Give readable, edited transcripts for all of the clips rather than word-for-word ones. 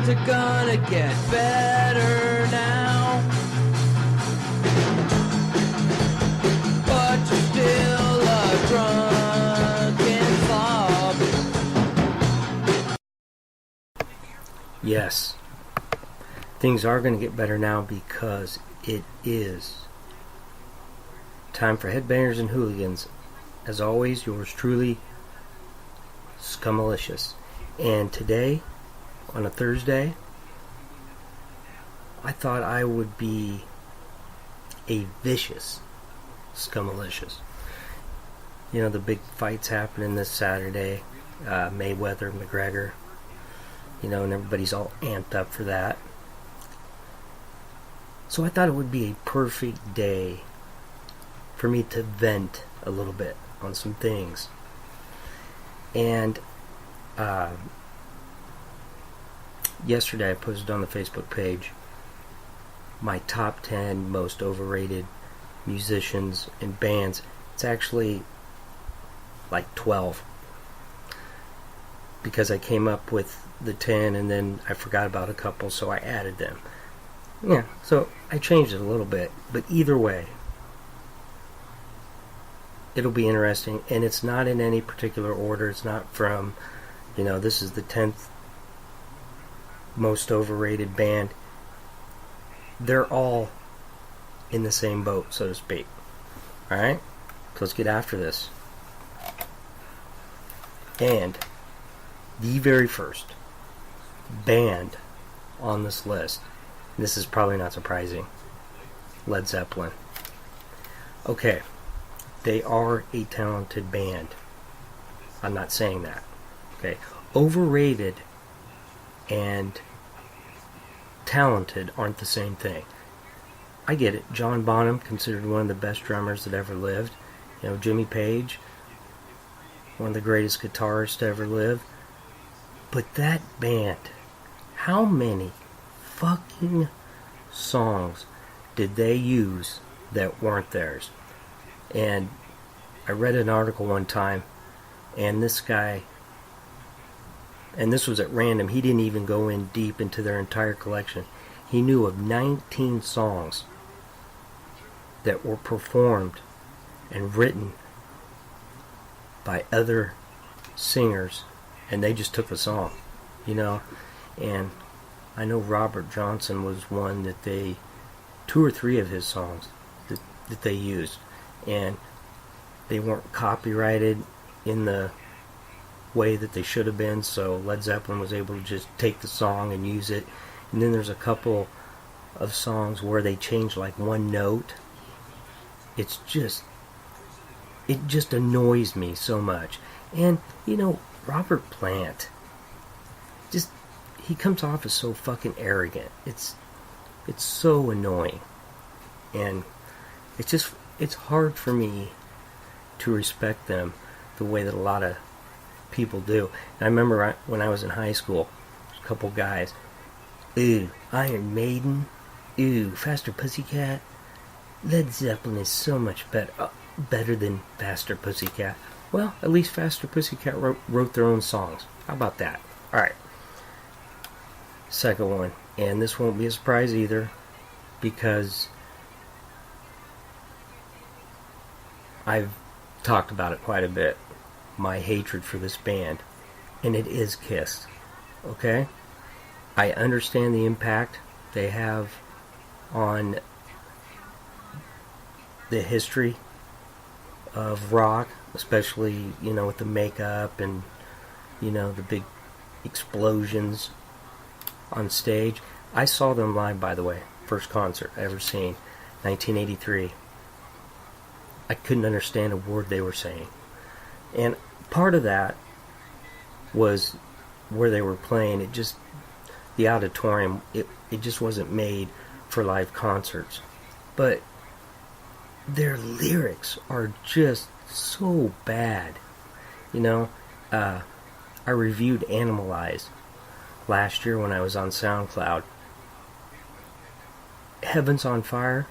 are gonna get better now. But you're still a drunken slob. Yes, things are going to get better now because it is time for Headbangers and Hooligans. As always, yours truly, Scumalicious. And today, on a Thursday, I thought I would be a vicious Scumalicious. You know, the big fights happening this Saturday, Mayweather, McGregor, you know, and everybody's all amped up for that. So I thought it would be a perfect day for me to vent a little bit on some things. And yesterday I posted on the Facebook page my top 10 most overrated musicians and bands. It's actually like 12, because I came up with the 10 and then I forgot about a couple, so I added them. Yeah, so I changed it a little bit, but either way, it'll be interesting, and it's not in any particular order. It's not from, you know, this is the 10th most overrated band. They're all in the same boat, so to speak. Alright? So let's get after this. And the very first band on this list, this is probably not surprising, Led Zeppelin. Okay, they are a talented band. I'm not saying that. Okay, overrated and talented aren't the same thing. I get it. John Bonham, considered one of the best drummers that ever lived. You know, Jimmy Page, one of the greatest guitarists to ever live. But that band, how many fucking songs did they use that weren't theirs? And I read an article one time, and this guy, and this was at random, he didn't even go in deep into their entire collection. He knew of 19 songs that were performed and written by other singers, and they just took the song, you know. And I know Robert Johnson was one that they, 2 or 3 of his songs that they used, and they weren't copyrighted in the way that they should have been, so Led Zeppelin was able to just take the song and use it. And then there's a couple of songs where they changed like one note. It just annoys me so much. And you know, Robert Plant, just, he comes off as so fucking arrogant. It's so annoying, and it's hard for me to respect them the way that a lot of people do. And I remember when I was in high school, a couple guys, ooh, Iron Maiden, ooh, Faster Pussycat, Led Zeppelin is so much better than Faster Pussycat. Well, at least Faster Pussycat wrote their own songs. How about that? Alright. Second one, and this won't be a surprise either, because I've talked about it quite a bit, my hatred for this band, and it is Kiss. Okay? I understand the impact they have on the history of rock, especially, you know, with the makeup and, you know, the big explosions on stage. I saw them live, by the way. First concert I ever seen, 1983. I couldn't understand a word they were saying. And part of that was where they were playing. The auditorium, it just wasn't made for live concerts. But their lyrics are just so bad. You know, I reviewed Animalized last year when I was on SoundCloud. Heaven's on Fire.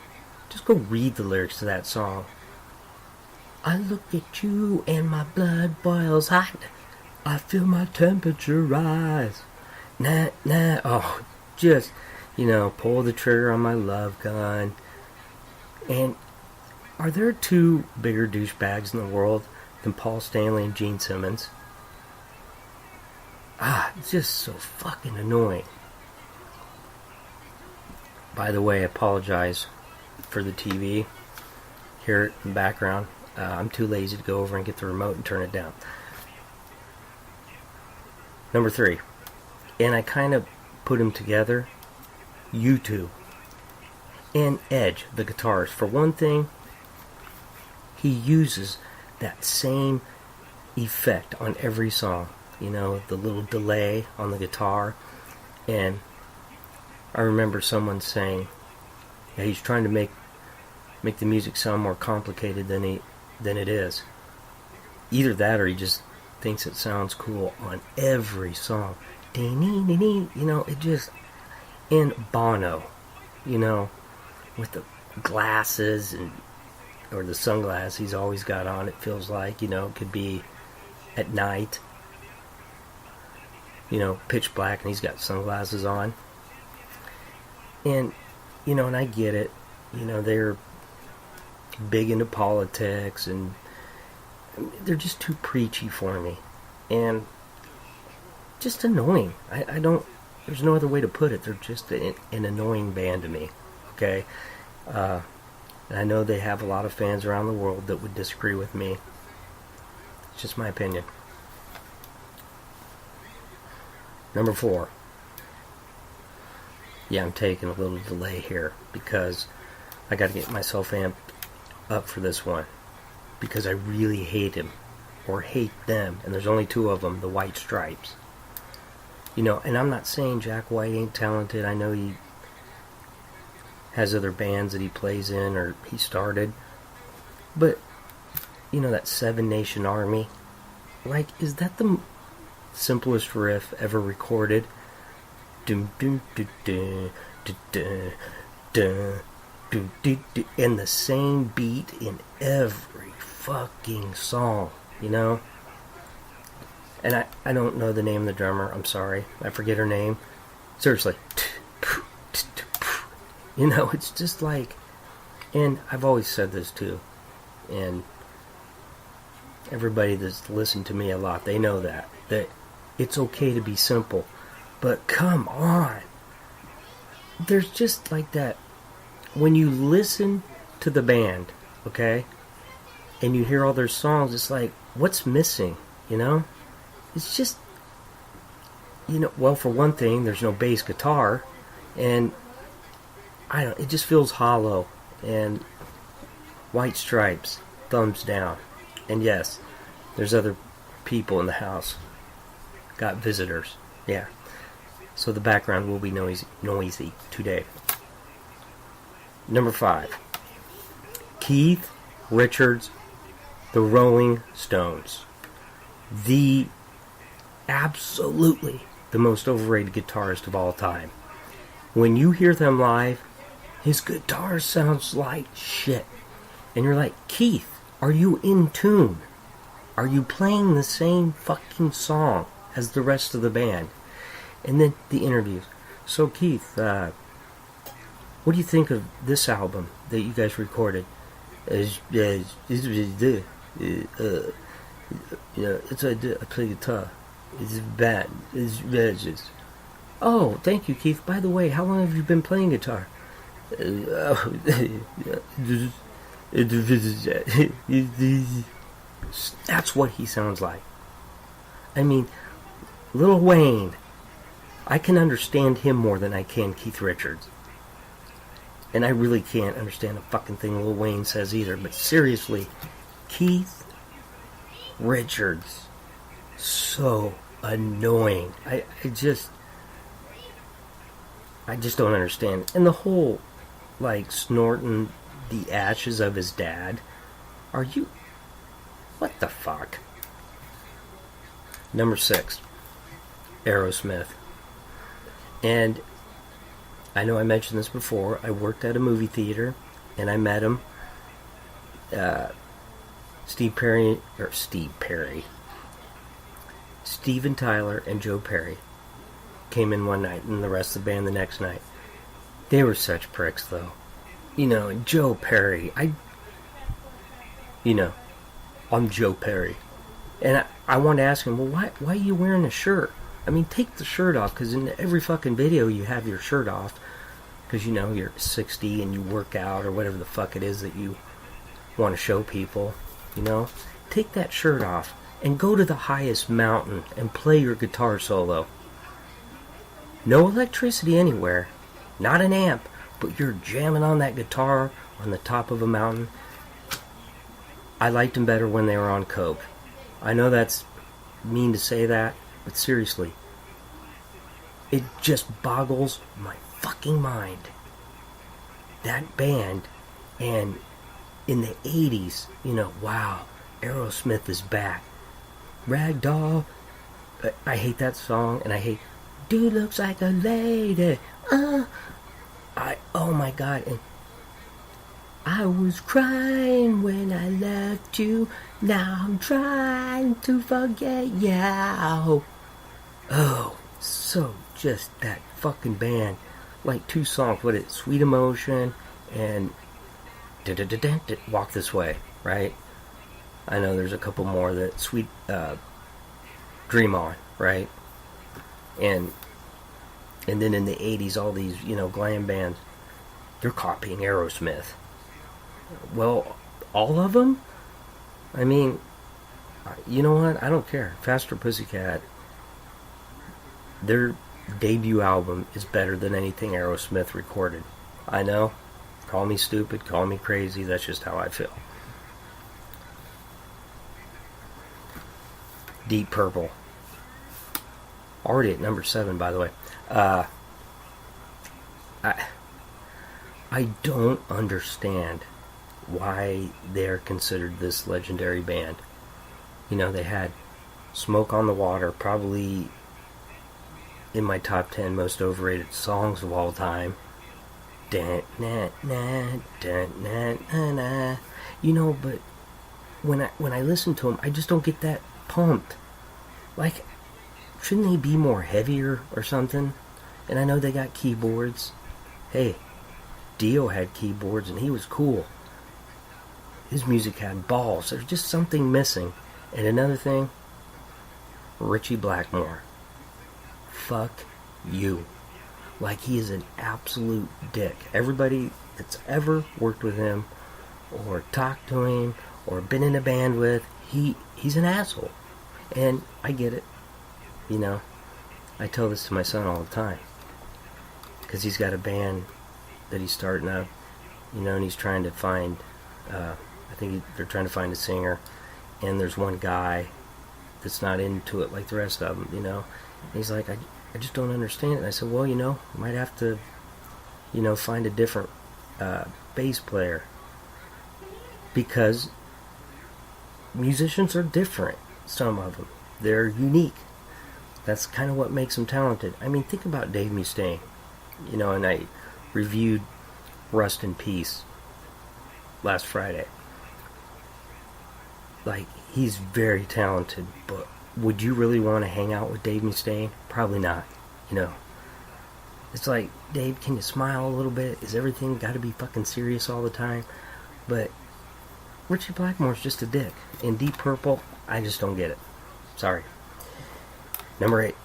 Just go read the lyrics to that song. I look at you and my blood boils hot. I feel my temperature rise. nah. Oh, just, pull the trigger on my love gun. And are there two bigger douchebags in the world than Paul Stanley and Gene Simmons? It's just so fucking annoying. By the way, I apologize for the TV here in the background. I'm too lazy to go over and get the remote and turn it down. Number 3, and I kind of put them together, U2 and Edge, the guitarist. For one thing, he uses that same effect on every song. The little delay on the guitar. And I remember someone saying, yeah, he's trying to make the music sound more complicated than it is. Either that or he just thinks it sounds cool on every song. It just... And Bono, with the glasses or the sunglasses he's always got on, it feels like, it could be at night, pitch black, and he's got sunglasses on. And, and I get it, they're big into politics, and they're just too preachy for me. And just annoying. I don't, there's no other way to put it. They're just an annoying band to me, okay? And I know they have a lot of fans around the world that would disagree with me. It's just my opinion. Number 4. Yeah, I'm taking a little delay here because I got to get myself amped up for this one, because I really hate him or hate them, and there's only 2 of them, the White Stripes. And I'm not saying Jack White ain't talented. I know he has other bands that he plays in or he started, but that Seven Nation Army, like, is that the simplest riff ever recorded? And the same beat in every fucking song, And I don't know the name of the drummer. I'm sorry. I forget her name. Seriously. It's just like... And I've always said this too. And everybody that's listened to me a lot, they know that it's okay to be simple. But come on. There's just like that... When you listen to the band, okay, and you hear all their songs, it's like, what's missing, It's just, well, for one thing, there's no bass guitar, and it just feels hollow. And White Stripes, thumbs down. And yes, there's other people in the house. Got visitors, yeah. So the background will be noisy today. Number 5, Keith Richards, the Rolling Stones. Absolutely the most overrated guitarist of all time. When you hear them live, his guitar sounds like shit. And you're like, Keith, are you in tune? Are you playing the same fucking song as the rest of the band? And then the interviews. So Keith, what do you think of this album that you guys recorded? I play guitar. It's bad. It's bad. Oh, thank you, Keith. By the way, how long have you been playing guitar? That's what he sounds like. I mean, Lil Wayne, I can understand him more than I can Keith Richards. And I really can't understand a fucking thing Lil Wayne says either. But seriously, Keith Richards, so annoying. I just don't understand. And the whole, like, snorting the ashes of his dad. Are you... What the fuck? Number 6, Aerosmith. And I know I mentioned this before. I worked at a movie theater, and I met him. Steven Tyler and Joe Perry. came in one night and the rest of the band the next night. They were such pricks, though. You know, and Joe Perry, I'm Joe Perry. And I wanted to ask him, well, why are you wearing a shirt? I mean, take the shirt off, because in every fucking video you have your shirt off, because, you know, you're 60 and you work out or whatever the fuck it is that you want to show people, you know? Take that shirt off and go to the highest mountain and play your guitar solo. No electricity anywhere, not an amp, but you're jamming on that guitar on the top of a mountain. I liked them better when they were on coke. I know that's mean to say that, but seriously, it just boggles my fucking mind. That band, and in the 80s, you know, wow, Aerosmith is back. Ragdoll, I hate that song, and I hate Dude Looks Like a Lady. Oh my god, and I was crying when I left you. Now I'm trying to forget you. Oh, so just that fucking band. Like 2 songs, what is it? Sweet Emotion and Walk This Way, right? I know there's a couple more that Sweet Dream On, right? And then in the 80s, all these, you know, glam bands, they're copying Aerosmith. Well, all of them? I mean, you know what? I don't care. Faster Pussycat, their debut album is better than anything Aerosmith recorded. I know. Call me stupid, call me crazy. That's just how I feel. Deep Purple. Already at number 7, by the way. I don't understand why they're considered this legendary band. You know, they had Smoke on the Water, probably in my top 10 most overrated songs of all time. You know, but when I listen to them, I just don't get that pumped. Like, shouldn't they be more heavier or something? And I know they got keyboards. Hey, Dio had keyboards and he was cool. His music had balls. There's just something missing. And another thing, Ritchie Blackmore. Fuck you. Like, he is an absolute dick. Everybody that's ever worked with him or talked to him or been in a band with, he's an asshole. And I get it. You know, I tell this to my son all the time. Because he's got a band that he's starting up, you know, and he's trying to find, they're trying to find a singer, and there's one guy that's not into it like the rest of them, you know. And he's like, I just don't understand it. And I said, well, you know, you might have to, you know, find a different bass player. Because musicians are different, some of them. They're unique. That's kind of what makes them talented. I mean, think about Dave Mustaine. You know, and I reviewed Rust in Peace last Friday. Like, he's very talented, but would you really want to hang out with Dave Mustaine? Probably not, you know. It's like, Dave, can you smile a little bit? Is everything got to be fucking serious all the time? But Ritchie Blackmore's just a dick. In Deep Purple, I just don't get it. Sorry. Number 8.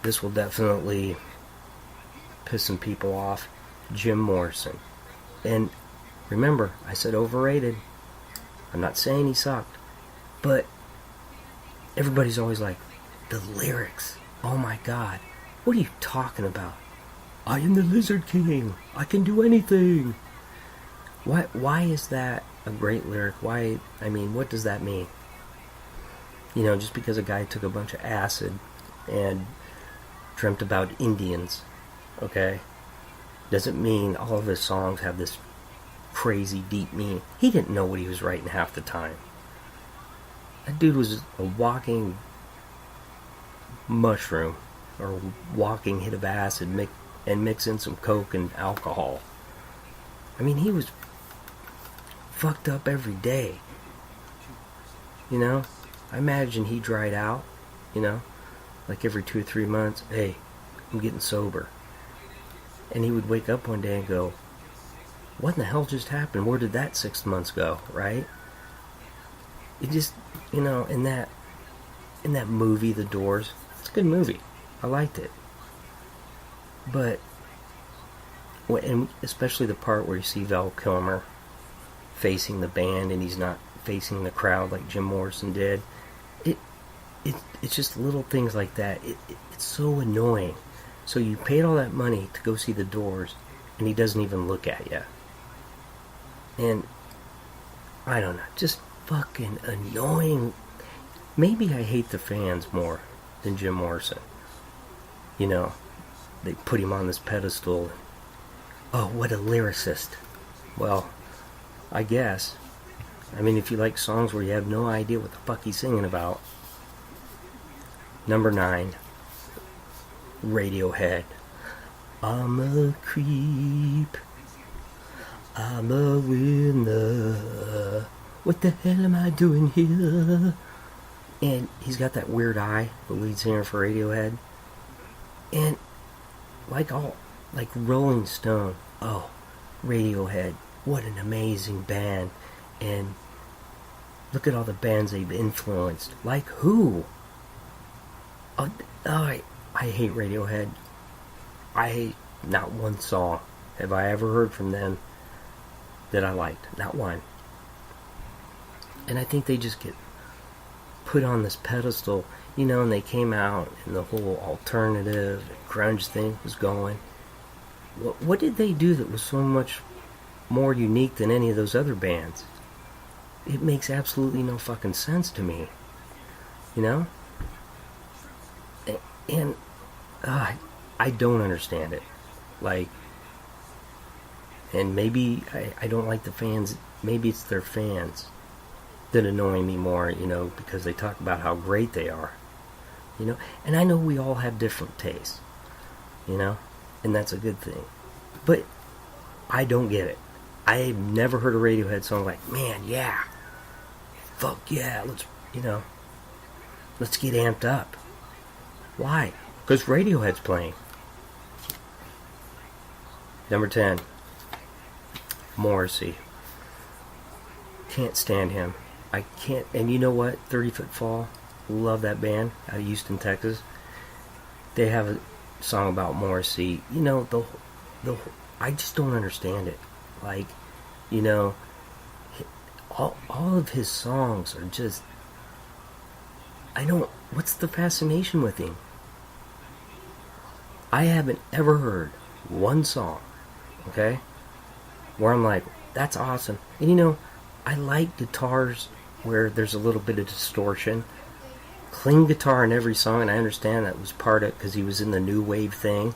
This will definitely piss some people off. Jim Morrison. And remember, I said overrated. I'm not saying he sucked. But everybody's always like, the lyrics. Oh my god. What are you talking about? I am the Lizard King. I can do anything. Why is that a great lyric? Why? I mean, what does that mean? You know, just because a guy took a bunch of acid and dreamt about Indians, okay, doesn't mean all of his songs have this crazy deep meaning. He didn't know what he was writing half the time. That dude was a walking mushroom, or walking hit of acid, and mix in some coke and alcohol. I mean, he was fucked up every day. You know? I imagine he dried out, you know? Like every 2 or 3 months. Hey, I'm getting sober. And he would wake up one day and go, what in the hell just happened? Where did that 6 months go, right? It just, in that movie, The Doors, it's a good movie. I liked it. But, and especially the part where you see Val Kilmer facing the band and he's not facing the crowd like Jim Morrison did. It's just little things like that. It's so annoying. So you paid all that money to go see The Doors, and he doesn't even look at you. And, I don't know, just fucking annoying. Maybe I hate the fans more than Jim Morrison. They put him on this pedestal. Oh, what a lyricist. Well, I guess. I mean, if you like songs where you have no idea what the fuck he's singing about. Number 9. Radiohead. I'm a creep. I'm a winner. What the hell am I doing here? And he's got that weird eye, the lead singer for Radiohead. And like Rolling Stone, oh, Radiohead, what an amazing band. And look at all the bands they've influenced. Like who? I hate Radiohead. I hate not one song have I ever heard from them that I liked. Not one. And I think they just get put on this pedestal, and they came out and the whole alternative grunge thing was going. What did they do that was so much more unique than any of those other bands? It makes absolutely no fucking sense to me. And I don't understand it. And maybe I don't like the fans. Maybe it's their fans that annoy me more, because they talk about how great they are. And I know we all have different tastes, and that's a good thing. But I don't get it. I've never heard a Radiohead song like, man, yeah, fuck yeah, let's get amped up. Why? Because Radiohead's playing. Number 10. Morrissey. Can't stand him. I can't. And you know what? 30 Foot Fall. Love that band out of Houston, Texas. They have a song about Morrissey. I just don't understand it. All of his songs are just. What's the fascination with him? I haven't ever heard one song, okay, where I'm like, that's awesome. And I like guitars where there's a little bit of distortion. Clean guitar in every song, and I understand that was part of it because he was in the new wave thing.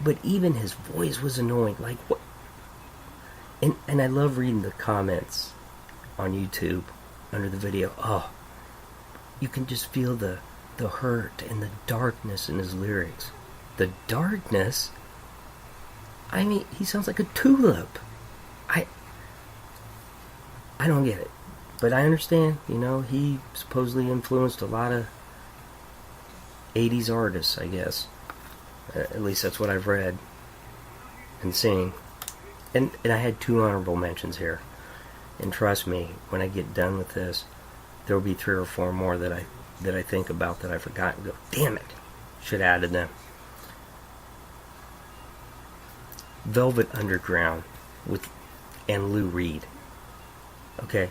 But even his voice was annoying. Like, what? And I love reading the comments on YouTube under the video. Oh, you can just feel the hurt and the darkness in his lyrics. The darkness? I mean, he sounds like a tulip. I don't get it. But I understand, he supposedly influenced a lot of 80s artists, I guess. At least that's what I've read and seen. And I had 2 honorable mentions here. And trust me, when I get done with this, there will be 3 or 4 more that I think about that I forgot and go, damn it, should have added them. Velvet Underground and Lou Reed. Okay.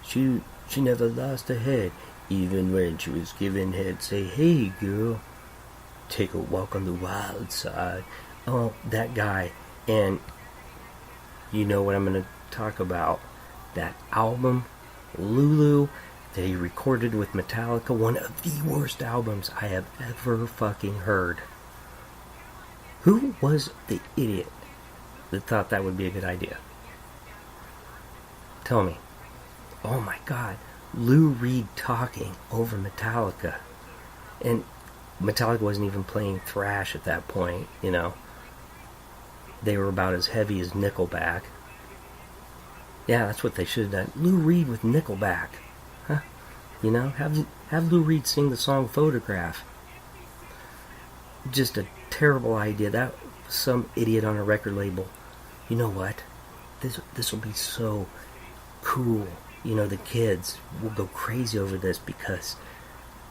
She never lost her head, even when she was given head. Say, hey girl, take a walk on the wild side. Oh, that guy. And you know what I'm going to talk about. That album, Lulu, that he recorded with Metallica, one of the worst albums I have ever fucking heard. Who was the idiot that thought that would be a good idea? Tell me. Oh my god. Lou Reed talking over Metallica. And Metallica wasn't even playing thrash at that point, They were about as heavy as Nickelback. Yeah, that's what they should have done. Lou Reed with Nickelback. Huh? Have Lou Reed sing the song Photograph. just a terrible idea. That some idiot on a record label. You know what? This will be so cool. You know, the kids will go crazy over this because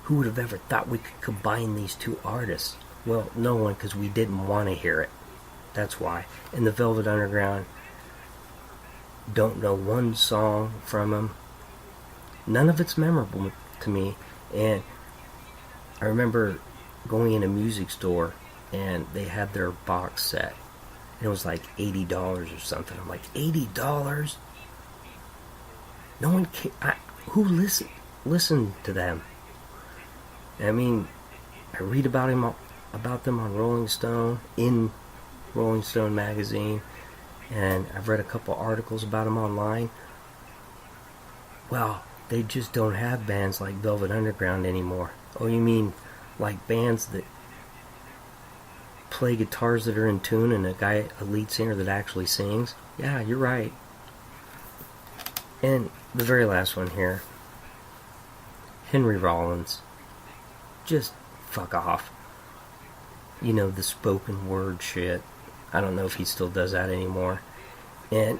who would have ever thought we could combine these two artists? Well, no one, because we didn't want to hear it. That's why. And the Velvet Underground, don't know one song from them. None of it's memorable to me. And I remember going in a music store and they had their box set. And it was like $80 or something. I'm like, $80? No one can. Who listened to them? I mean, I read about them on Rolling Stone, in Rolling Stone magazine, and I've read a couple articles about them online. Well, they just don't have bands like Velvet Underground anymore. Oh, you mean like bands that play guitars that are in tune and a lead singer that actually sings? Yeah, you're right. And the very last one here, Henry Rollins. Just fuck off. You know, the spoken word shit. I don't know if he still does that anymore. And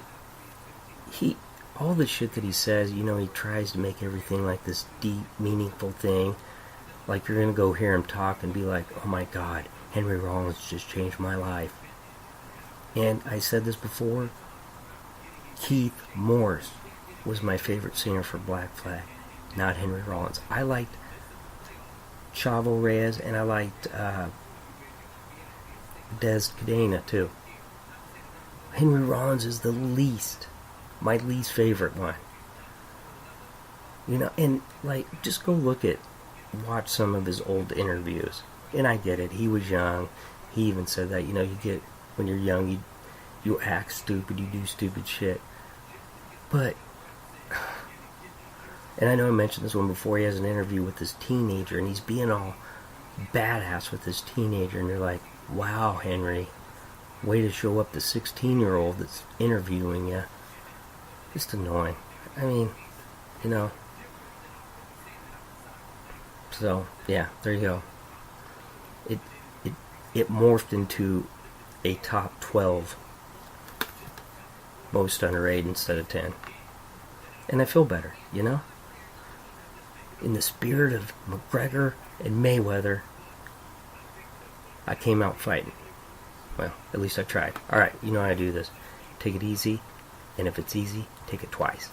all the shit that he says, you know, he tries to make everything like this deep, meaningful thing. Like you're gonna go hear him talk and be like, oh my God, Henry Rollins just changed my life. And I said this before, Keith Morris was my favorite singer for Black Flag, not Henry Rollins. I liked Chavo Reyes and I liked Des Cadena too. Henry Rollins is my least favorite one. You know, and like, just go watch some of his old interviews. And I get it, he was young. He even said that, you know, when you're young, you act stupid, you do stupid shit. But, and I know I mentioned this one before, he has an interview with this teenager, and he's being all badass with this teenager, and you're like, wow, Henry, way to show up the 16-year-old that's interviewing you. Just annoying. I mean, you know. So, yeah, there you go. It morphed into a top 12 most underrated instead of 10. And I feel better, you know? In the spirit of McGregor and Mayweather, I came out fighting. Well, at least I tried. Alright, you know how I do this. Take it easy, and if it's easy, take it twice.